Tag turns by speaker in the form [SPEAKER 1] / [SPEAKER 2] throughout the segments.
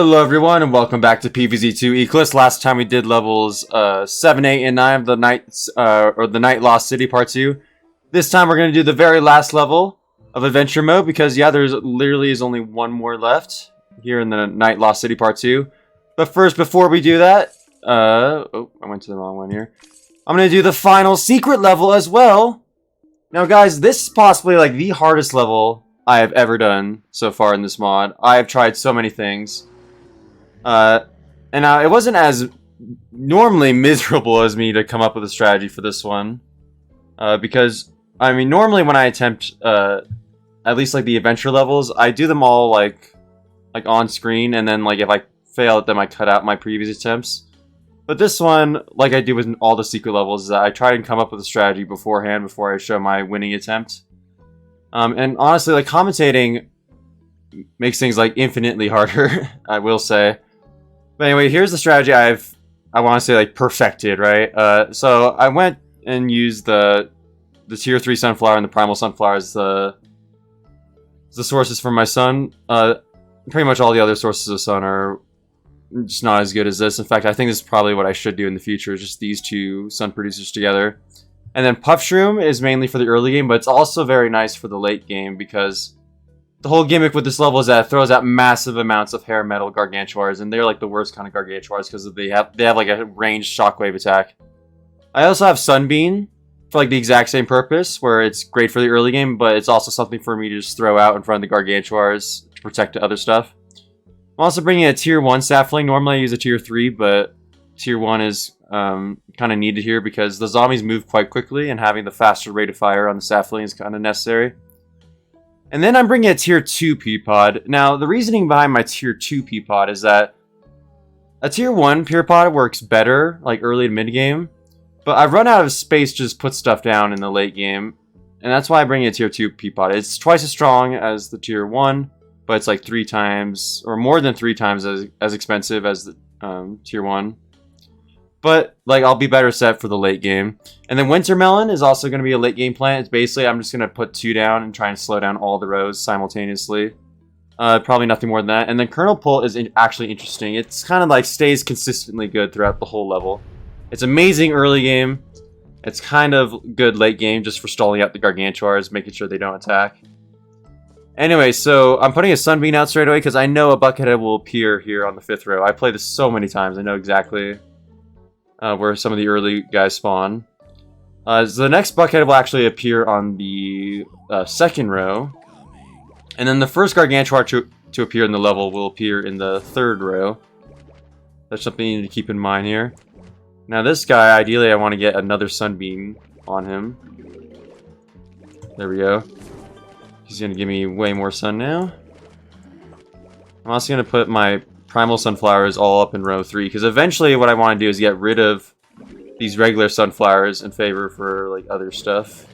[SPEAKER 1] Hello everyone and welcome back to PvZ2 Eclise. Last time we did levels 7, 8, and 9 of the Night Lost City Part 2. This time we're going to do the very last level of Adventure Mode because yeah, there's literally is only one more left here in the Night Lost City Part 2. But first, before we do that, oh, I went to the wrong one here. I'm going to do the final secret level as well. Now guys, this is possibly like the hardest level I have ever done so far in this mod. I have tried so many things. It wasn't as normally miserable as me to come up with a strategy for this one. Because, I mean, normally when I attempt, at least like the adventure levels, I do them all like on screen, and then like if I fail at them, I cut out my previous attempts. But this one, like I do with all the secret levels, is that I try and come up with a strategy beforehand before I show my winning attempt. And honestly, like commentating makes things like infinitely harder, I will say. But anyway, here's the strategy I want to say like perfected, right? So I went and used the tier 3 sunflower and the primal sunflower as the sources for my sun. Pretty much all the other sources of sun are just not as good as this. In fact, I think this is probably what I should do in the future, just these two sun producers together. And then Puff Shroom is mainly for the early game, but it's also very nice for the late game because the whole gimmick with this level is that it throws out massive amounts of hair metal gargantuars, and they're like the worst kind of gargantuars because they have like a ranged shockwave attack. I also have Sunbeam for like the exact same purpose, where it's great for the early game, but it's also something for me to just throw out in front of the gargantuars to protect the other stuff. I'm also bringing a tier 1 sapling. Normally I use a tier 3, but tier 1 is kind of needed here because the zombies move quite quickly, and having the faster rate of fire on the sapling is kind of necessary. And then I'm bringing a tier 2 Peapod. Now, the reasoning behind my tier 2 Peapod is that a tier 1 Peapod works better, like early to mid game, but I've run out of space to just put stuff down in the late game, and that's why I bring a tier 2 Peapod. It's twice as strong as the tier 1, but it's like 3 times, or more than 3 times as expensive as the tier 1. But, like, I'll be better set for the late game. And then Winter Melon is also going to be a late game plant. It's basically, I'm just going to put 2 down and try and slow down all the rows simultaneously. Probably nothing more than that. And then Kernel Pult is actually interesting. It's kind of like stays consistently good throughout the whole level. It's amazing early game. It's kind of good late game just for stalling out the Gargantuars, making sure they don't attack. Anyway, so I'm putting a Sunbeam out straight away because I know a Buckethead will appear here on the 5th row. I played this so many times. I know exactly where some of the early guys spawn. So the next Buckethead will actually appear on the 2nd row. And then the first Gargantuar to appear in the level will appear in the 3rd row. That's something you need to keep in mind here. Now this guy, ideally I want to get another Sunbeam on him. There we go. He's going to give me way more sun now. I'm also going to put my primal sunflowers all up in row 3, because eventually what I want to do is get rid of these regular sunflowers in favor for like other stuff.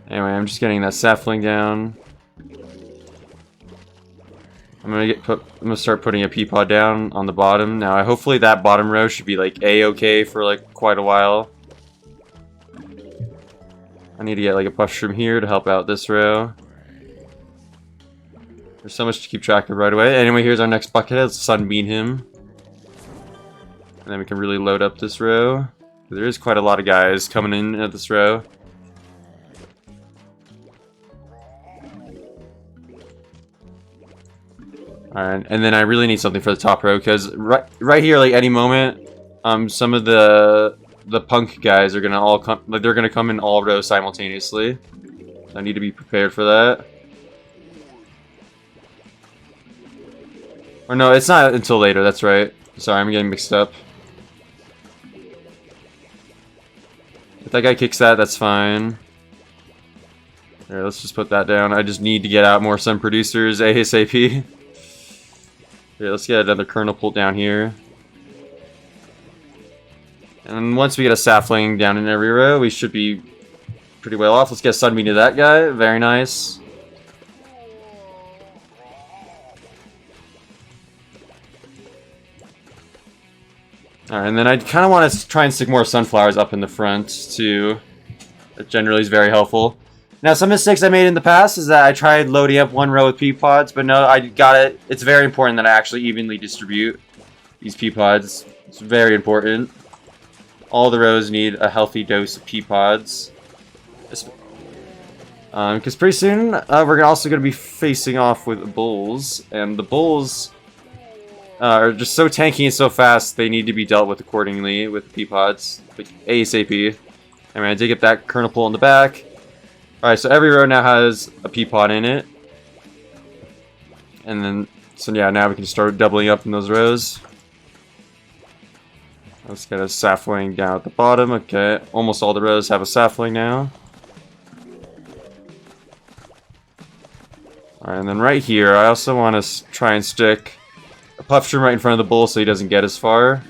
[SPEAKER 1] Anyway, I'm just getting that sapling down. I'm gonna start putting a Peapod down on the bottom. Now, hopefully that bottom row should be like A-okay for like quite a while. I need to get like a Puff Shroom here to help out this row. There's so much to keep track of right away. Anyway, here's our next Buckethead. Let's Sunbeam him. And then we can really load up this row. There is quite a lot of guys coming in at this row. Alright, and then I really need something for the top row, because right here, like any moment, some of the punk guys are gonna all come, like they're gonna come in all rows simultaneously. I need to be prepared for that. Or no, it's not until later, that's right. Sorry, I'm getting mixed up. If that guy kicks that, that's fine. Here, let's just put that down. I just need to get out more sun producers ASAP. Here, let's get another Kernel Pult down here. And once we get a sapling down in every row, we should be pretty well off. Let's get a Sunbeam to that guy. Very nice. Alright, and then I kind of want to try and stick more sunflowers up in the front, too. That generally is very helpful. Now, some mistakes I made in the past is that I tried loading up one row with pea pods, but no, I got it. It's very important that I actually evenly distribute these pea pods. It's very important. All the rows need a healthy dose of pea pods. Because pretty soon, we're also going to be facing off with bulls, and the bulls are just so tanky and so fast, they need to be dealt with accordingly with pea pods, like ASAP. I mean, I did get that kernel pull in the back. Alright, so every row now has a pea pod in it. And then, so yeah, now we can start doubling up in those rows. Let's get a sapling down at the bottom. Okay, almost all the rows have a sapling now. Alright, and then right here, I also want to try and stick a puff shroom right in front of the bull so he doesn't get as far.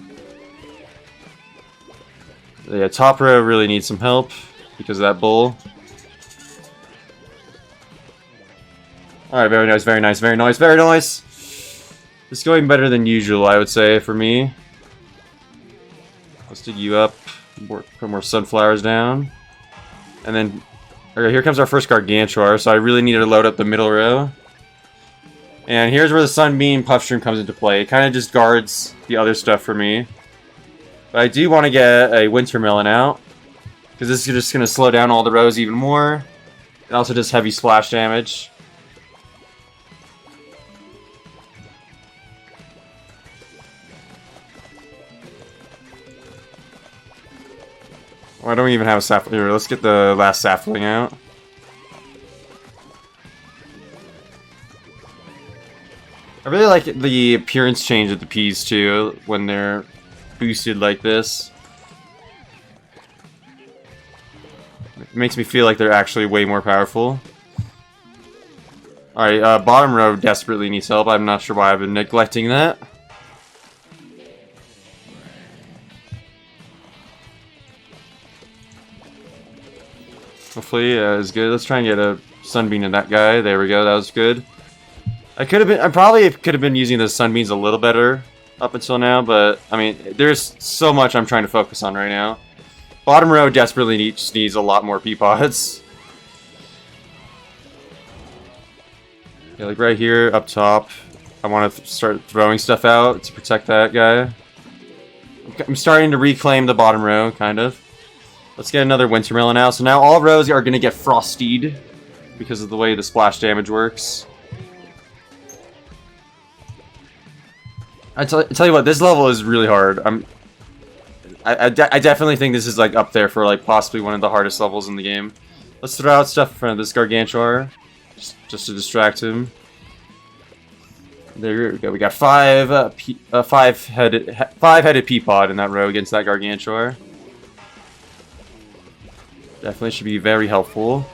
[SPEAKER 1] Yeah, top row really needs some help because of that bull. Alright, very nice, very nice, very nice, very nice. It's going better than usual, I would say, for me. Let's dig you up. Put more sunflowers down. And then, okay, here comes our first Gargantuar, so I really need to load up the middle row. And here's where the Sunbeam Puff Shroom comes into play. It kind of just guards the other stuff for me. But I do want to get a Winter Melon out, because this is just going to slow down all the rows even more. It also does heavy splash damage. Oh, I don't even have a sapling. Here, let's get the last sapling out. I really like the appearance change of the peas too when they're boosted like this. It makes me feel like they're actually way more powerful. Alright, bottom row desperately needs help. I'm not sure why I've been neglecting that. Hopefully, it's good. Let's try and get a Sunbeam in that guy. There we go. That was good. I probably could have been using the Sunbeams a little better up until now, but I mean, there's so much I'm trying to focus on right now. Bottom row desperately needs a lot more pea pods. Yeah, like right here up top, I want to start throwing stuff out to protect that guy. I'm starting to reclaim the bottom row, kind of. Let's get another Winter Melon out. So now all rows are going to get frostied because of the way the splash damage works. I tell you what, this level is really hard. I definitely think this is like up there for like possibly one of the hardest levels in the game. Let's throw out stuff in front of this Gargantuar, just to distract him. There we go. We got five-headed pea pod in that row against that Gargantuar. Definitely should be very helpful.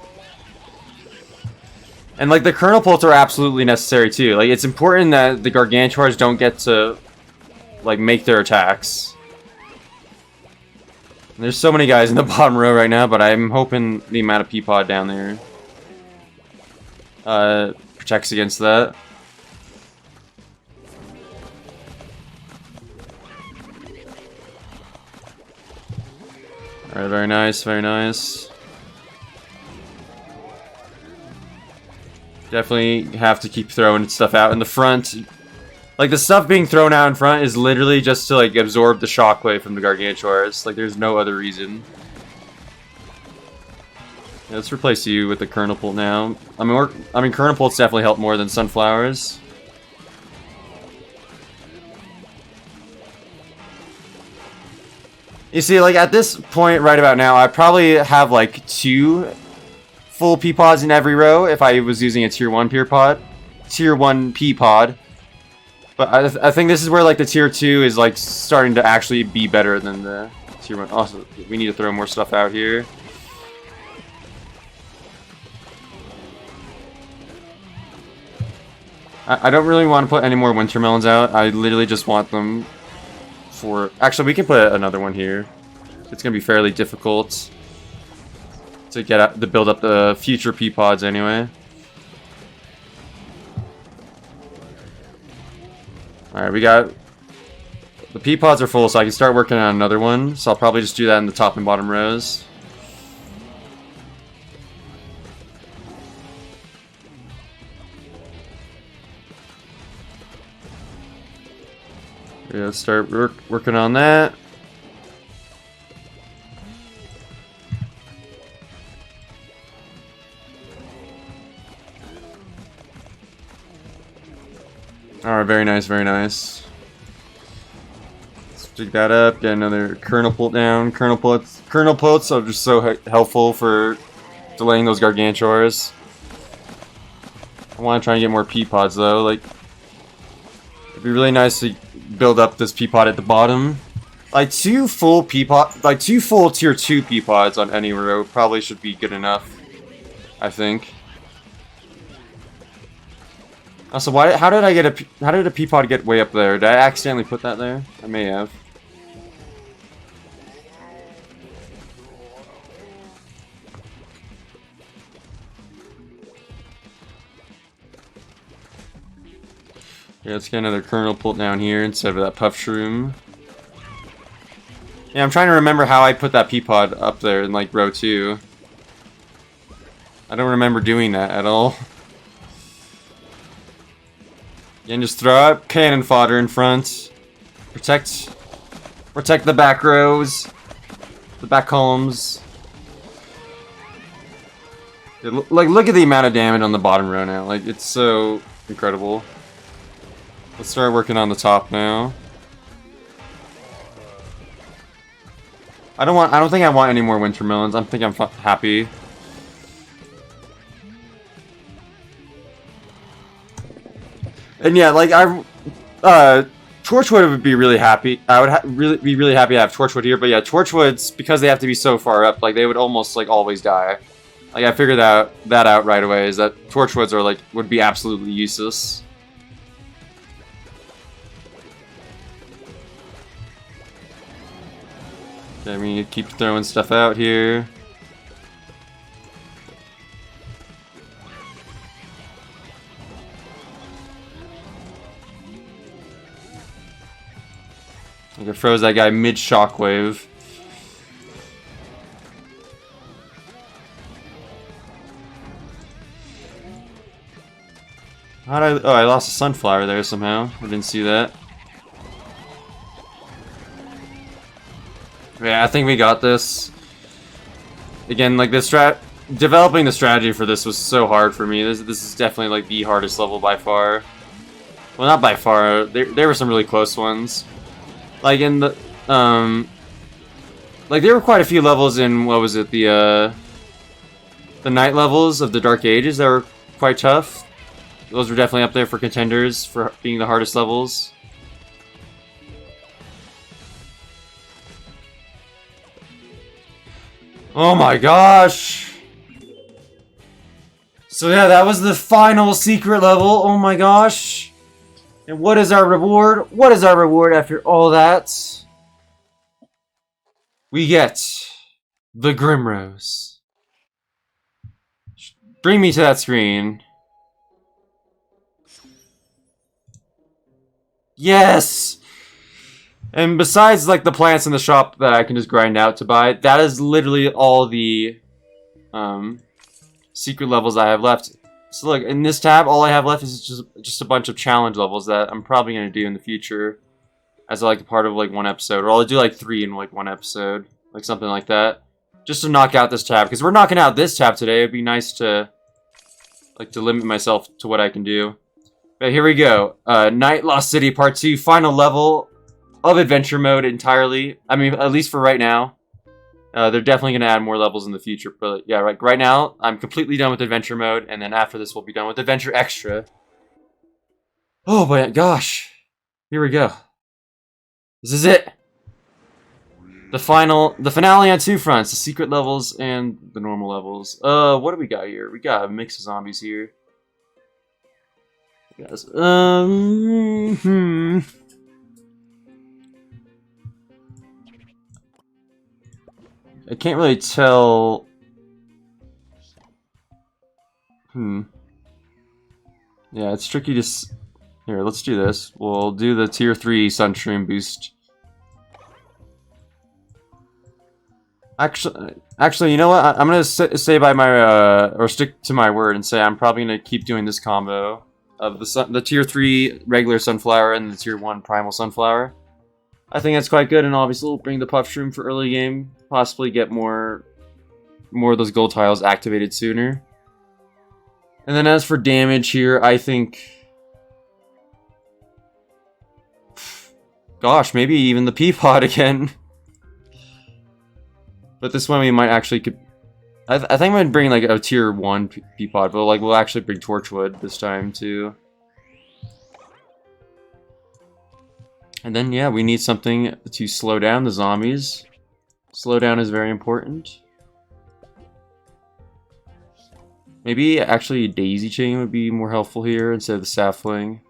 [SPEAKER 1] And like the kernel pulls are absolutely necessary too. Like it's important that the Gargantuars don't get to like make their attacks. And there's so many guys in the bottom row right now, but I'm hoping the amount of pea pod down there protects against that. Alright, very nice, very nice. Definitely have to keep throwing stuff out in the front. Like, the stuff being thrown out in front is literally just to, like, absorb the shockwave from the Gargantuars. Like, there's no other reason. Yeah, let's replace you with the kernel pult now. I mean, kernel pults definitely help more than sunflowers. You see, like, at this point right about now, I probably have, like, 2 full pea pods in every row if I was using a tier 1 pea pod. But I think this is where, like, the tier 2 is, like, starting to actually be better than the tier 1. Also, we need to throw more stuff out here. I don't really want to put any more winter melons out. I literally just want them for... Actually, we can put another one here. It's going to be fairly difficult to build up the future pea pods anyway. Alright, we got... The pea pods are full, so I can start working on another one. So I'll probably just do that in the top and bottom rows. Yeah, let's start working on that. Alright, very nice, very nice. Let's pick that up, get another kernel pult down. Kernel pults are just so helpful for delaying those gargantuars. I want to try and get more pea pods though. Like, it'd be really nice to build up this pea pod at the bottom. Like two full tier 2 pea pods on any row probably should be good enough, I think. Also, how did a pea pod get way up there? Did I accidentally put that there? I may have. Yeah, let's get another kernel pult down here instead of that puff shroom. Yeah, I'm trying to remember how I put that pea pod up there in like row 2. I don't remember doing that at all. Again, just throw out cannon fodder in front. Protect the back rows, the back columns. Like, look at the amount of damage on the bottom row now. Like, it's so incredible. Let's start working on the top now. I don't think I want any more winter melons. I think I'm happy. And yeah, like Torchwood would be really happy. I would be really happy to have Torchwood here, but yeah, Torchwoods, because they have to be so far up, like they would almost like always die. Like I figured that out right away, is that Torchwoods are like would be absolutely useless. Okay, we need to keep throwing stuff out here. Like it froze that guy mid shockwave. Oh, I lost a sunflower there somehow. I didn't see that. Yeah, I think we got this. Again, like developing the strategy for this was so hard for me. This is definitely like the hardest level by far. Well, not by far. There were some really close ones. Like in the like there were quite a few levels in what was it, the night levels of the Dark Ages that were quite tough. Those were definitely up there for contenders for being the hardest levels. Oh my gosh! So yeah, that was the final secret level. Oh my gosh! And what is our reward? What is our reward after all that? We get the Grimrose. Bring me to that screen. Yes! And besides like the plants in the shop that I can just grind out to buy, that is literally all the secret levels I have left. So look, in this tab, all I have left is just a bunch of challenge levels that I'm probably going to do in the future as like a part of like one episode. Or I'll do like 3 in like one episode. Like something like that. Just to knock out this tab. Because we're knocking out this tab today. It'd be nice to like to limit myself to what I can do. But here we go. Night Lost City Part 2. Final level of adventure mode entirely. I mean, at least for right now. They're definitely going to add more levels in the future. But yeah, right now, I'm completely done with adventure mode. And then after this, we'll be done with adventure extra. Oh my gosh. Here we go. This is it. The finale on 2 fronts. The secret levels and the normal levels. What do we got here? We got a mix of zombies here. Guys, I can't really tell. Yeah, it's tricky to. Here, let's do this. We'll do the tier 3 Sunstream boost. Actually, you know what? I'm gonna say by my or stick to my word and say I'm probably gonna keep doing this combo of the tier 3 regular sunflower and the tier 1 primal sunflower. I think that's quite good, and obviously we'll bring the puff shroom for early game. Possibly get more of those gold tiles activated sooner. And then as for damage here, I think... Gosh, maybe even the pea pod again. But this one we might actually... I think I'm going to bring like a tier 1 pea pod, but like we'll actually bring Torchwood this time too. And then, yeah, we need something to slow down the zombies. Slowdown is very important. Maybe actually a daisy chain would be more helpful here instead of the sapling.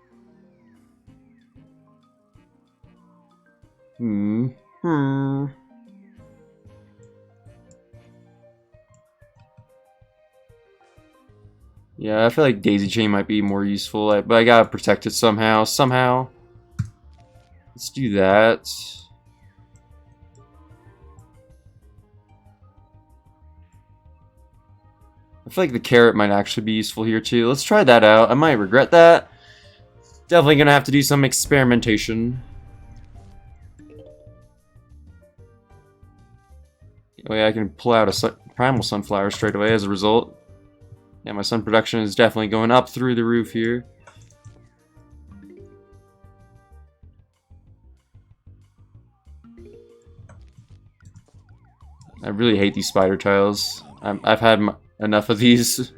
[SPEAKER 1] Yeah, I feel like daisy chain might be more useful, but I gotta protect it somehow. Let's do that. I feel like the carrot might actually be useful here too. Let's try that out. I might regret that. Definitely gonna have to do some experimentation. Oh yeah, I can pull out a primal sunflower straight away as a result. Yeah, my sun production is definitely going up through the roof here. I really hate these spider tiles. I've had enough of these.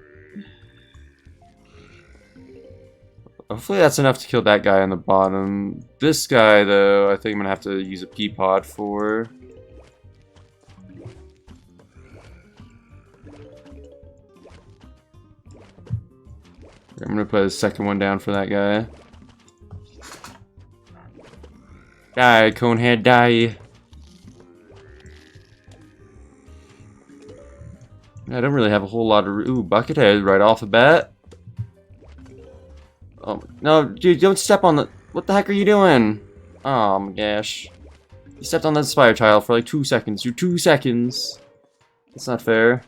[SPEAKER 1] Hopefully that's enough to kill that guy on the bottom. This guy, though, I think I'm going to have to use a pea pod for. I'm going to put a second one down for that guy. Die, Conehead, die. I don't really have a whole lot of... Ooh, Buckethead right off the bat. Oh, no, dude, don't step on the... What the heck are you doing? Oh my gosh. You stepped on that spider tile for like 2 seconds. You're 2 seconds. That's not fair.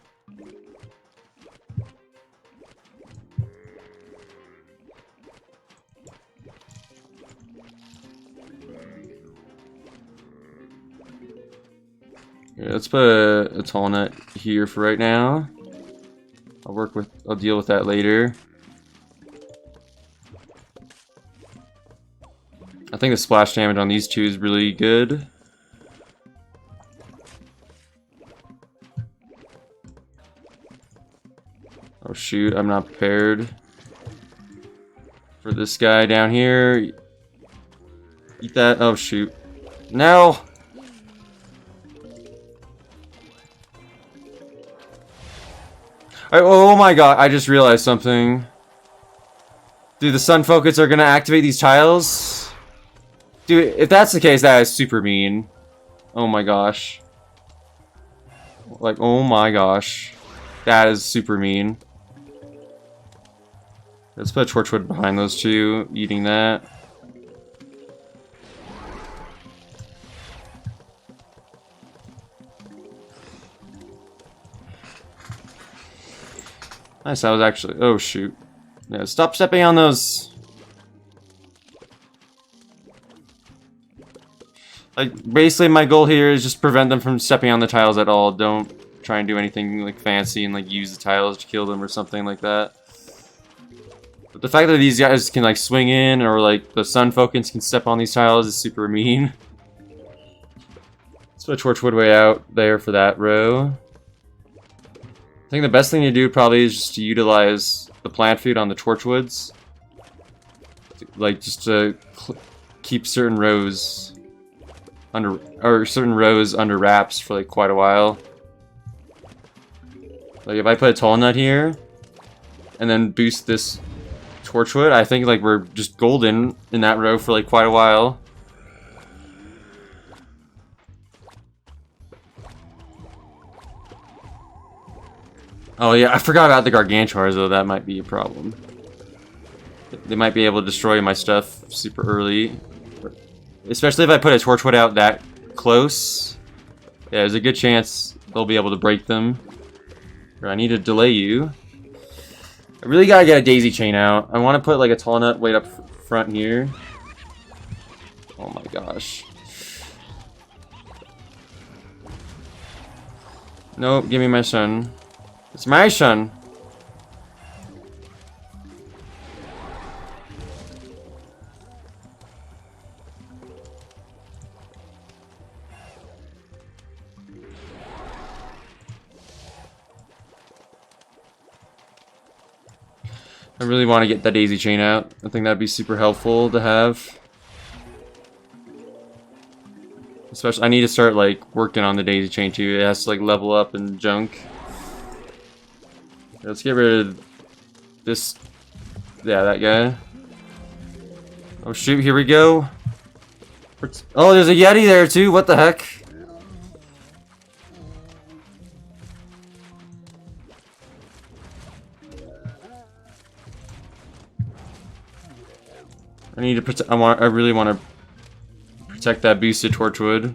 [SPEAKER 1] Yeah, let's put a tall net here for right now. I'll deal with that later. I think the splash damage on these two is really good. Oh shoot, I'm not prepared for this guy down here. Eat that. Oh shoot. No! Oh my god, I just realized something. Dude, the sun focus are gonna activate these tiles? Dude, if that's the case, that is super mean. Oh my gosh. Like, oh my gosh. That is super mean. Let's put a Torchwood behind those two, eating that. Nice, that was actually... Oh, shoot. Yeah, stop stepping on those. Like, basically my goal here is just prevent them from stepping on the tiles at all. Don't try and do anything, like, fancy and, like, use the tiles to kill them or something like that. But the fact that these guys can, like, swing in or, like, the sun focus can step on these tiles is super mean. Let's put Torchwood way out there for that row. I think the best thing to do probably is just to utilize the plant food on the Torchwoods. Like, just to keep certain rows under wraps for like quite a while. Like if I put a tall nut here and then boost this Torchwood, I think like we're just golden in that row for like quite a while. Oh yeah, I forgot about the Gargantuars though, that might be a problem. They might be able to destroy my stuff super early. Especially if I put a Torchwood out that close. Yeah, there's a good chance they'll be able to break them. Or I need to delay you. I really gotta get a daisy chain out. I want to put like a tall nut way up front here. Oh my gosh. Nope, give me my son. It's my son. I really want to get that daisy chain out. I think that'd be super helpful to have. Especially, I need to start like working on the daisy chain too. It has to like level up and junk. Let's get rid of this. Yeah, that guy. Oh shoot! Here we go. Oh, there's a Yeti there too. What the heck? I need to protect. I really want to protect that boosted torchwood.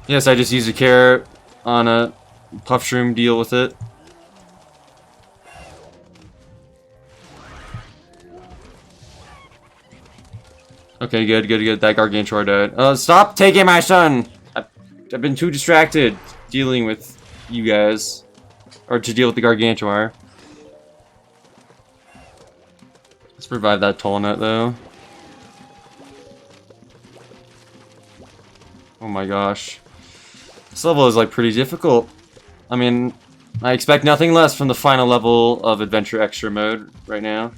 [SPEAKER 1] Yes, I just used a carrot on a puff shroom. Deal with it. Okay, good, good, good. That Gargantuar died. Stop taking my son! I've been too distracted dealing with you guys. Or to deal with the Gargantuar. Let's revive that tall nut though. Oh my gosh. This level is like pretty difficult. I mean, I expect nothing less from the final level of Adventure Extra mode right now.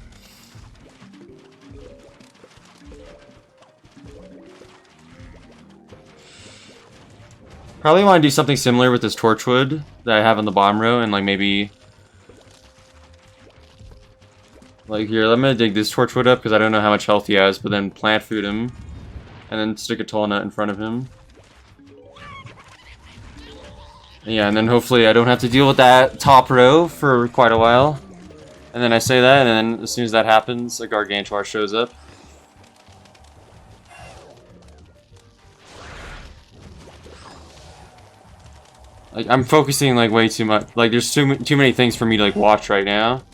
[SPEAKER 1] Probably want to do something similar with this Torchwood that I have on the bottom row, and like maybe... Like here, I'm gonna dig this Torchwood up because I don't know how much health he has, but then plant food him, and then stick a tall nut in front of him. Yeah, and then hopefully I don't have to deal with that top row for quite a while. And then I say that, and then as soon as that happens, a Gargantuar shows up. Like, I'm focusing like way too much. Like, there's too many things for me to like watch right now.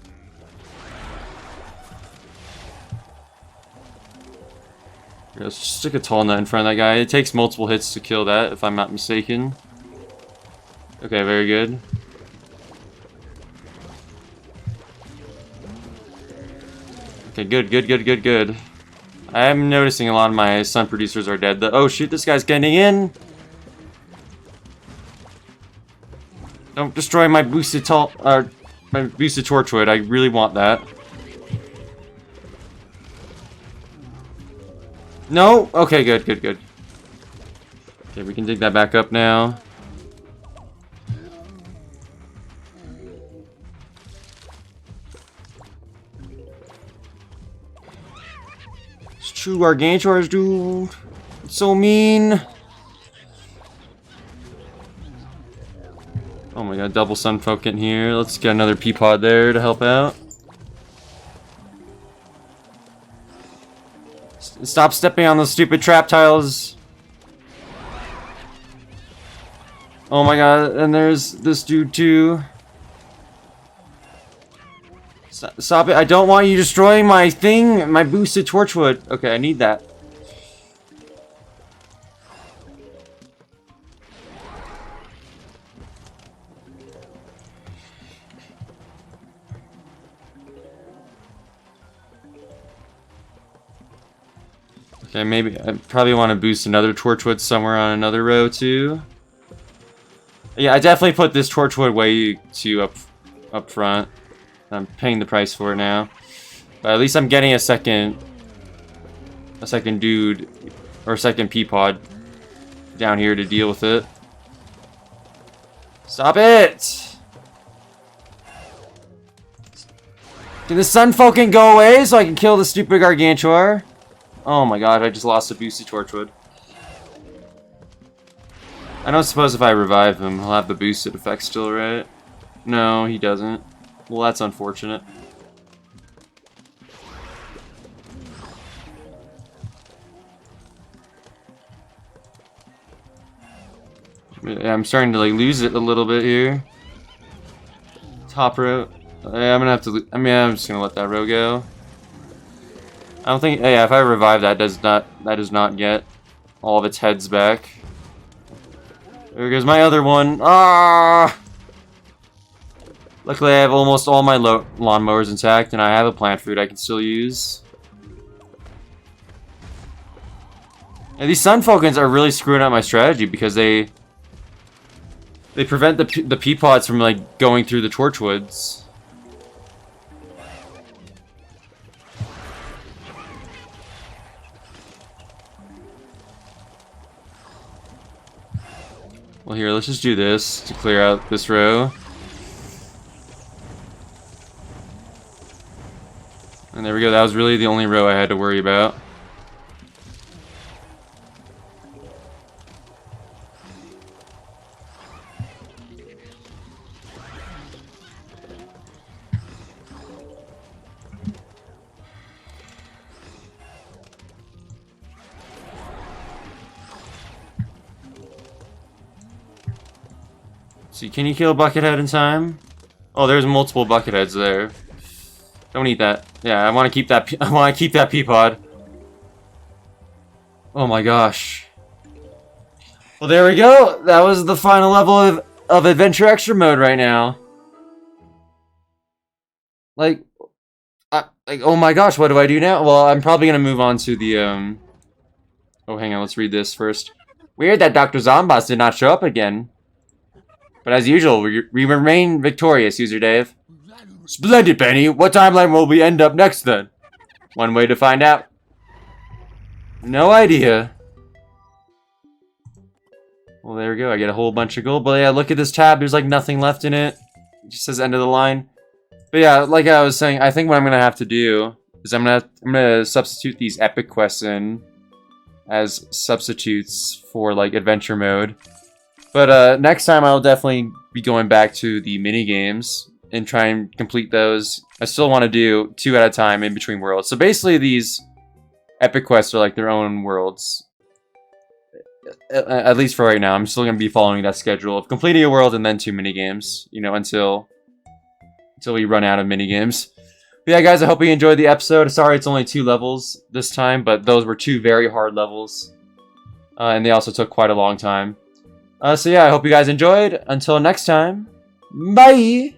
[SPEAKER 1] Here, let's just stick a tall nut in front of that guy. It takes multiple hits to kill that, if I'm not mistaken. Okay, very good. Okay, good, good, good, good, good. I am noticing a lot of my sun producers are dead. Oh shoot, this guy's getting in! Don't destroy my boosted my boosted Torchwood. I really want that. No? Okay, good, good, good. Okay, we can dig that back up now. It's true Gargantuars, dude. It's so mean. Oh my god, double Sunfolk in here. Let's get another Peapod there to help out. Stop stepping on those stupid trap tiles. Oh my god, and there's this dude too. Stop it, I don't want you destroying my thing, my boosted Torchwood. Okay, I need that. Okay, maybe I probably want to boost another Torchwood somewhere on another row too. Yeah, I definitely put this Torchwood way too up front. I'm paying the price for it now, but at least I'm getting a second dude or a second Peapod down here to deal with it. Stop it! Can the Sunfolk go away so I can kill the stupid Gargantuar? Oh my god, I just lost a boosted Torchwood. I don't suppose if I revive him, he'll have the boosted effect still, right? No, he doesn't. Well, that's unfortunate. Yeah, I'm starting to like lose it a little bit here. Top row. Yeah, I'm gonna have to. I mean, I'm just gonna let that row go. I don't think. Yeah, if I revive that, does not get all of its heads back. There goes my other one. Ah! Luckily, I have almost all my lawnmowers intact, and I have a plant food I can still use. And these Sun Falcons are really screwing up my strategy because they prevent the pea pods from like going through the Torchwoods. Well, here, let's just do this to clear out this row. And there we go, that was really the only row I had to worry about. See, can you kill Buckethead in time? Oh, there's multiple Bucketheads there. Don't eat that. Yeah, I want to keep that. I want to keep that pea pod. Oh my gosh. Well, there we go. That was the final level of Adventure Extra mode right now. Like, oh my gosh, what do I do now? Well, I'm probably gonna move on to the Oh, hang on. Let's read this first. Weird that Dr. Zomboss did not show up again. But as usual, we remain victorious, User Dave. Splendid, Benny. What timeline will we end up next, then? One way to find out. No idea. Well, there we go. I get a whole bunch of gold. But yeah, look at this tab. There's like nothing left in it. It just says end of the line. But yeah, like I was saying, I think what I'm gonna have to do is I'm gonna substitute these epic quests in as substitutes for like adventure mode. But next time I'll definitely be going back to the mini games and try and complete those. I still want to do 2 at a time in between worlds. So basically these epic quests are like their own worlds. At least for right now. I'm still going to be following that schedule of completing a world and then 2 mini games, you know, until we run out of mini games. But yeah, guys, I hope you enjoyed the episode. Sorry it's only 2 levels this time, but those were 2 very hard levels. And they also took quite a long time. So yeah, I hope you guys enjoyed. Until next time, bye!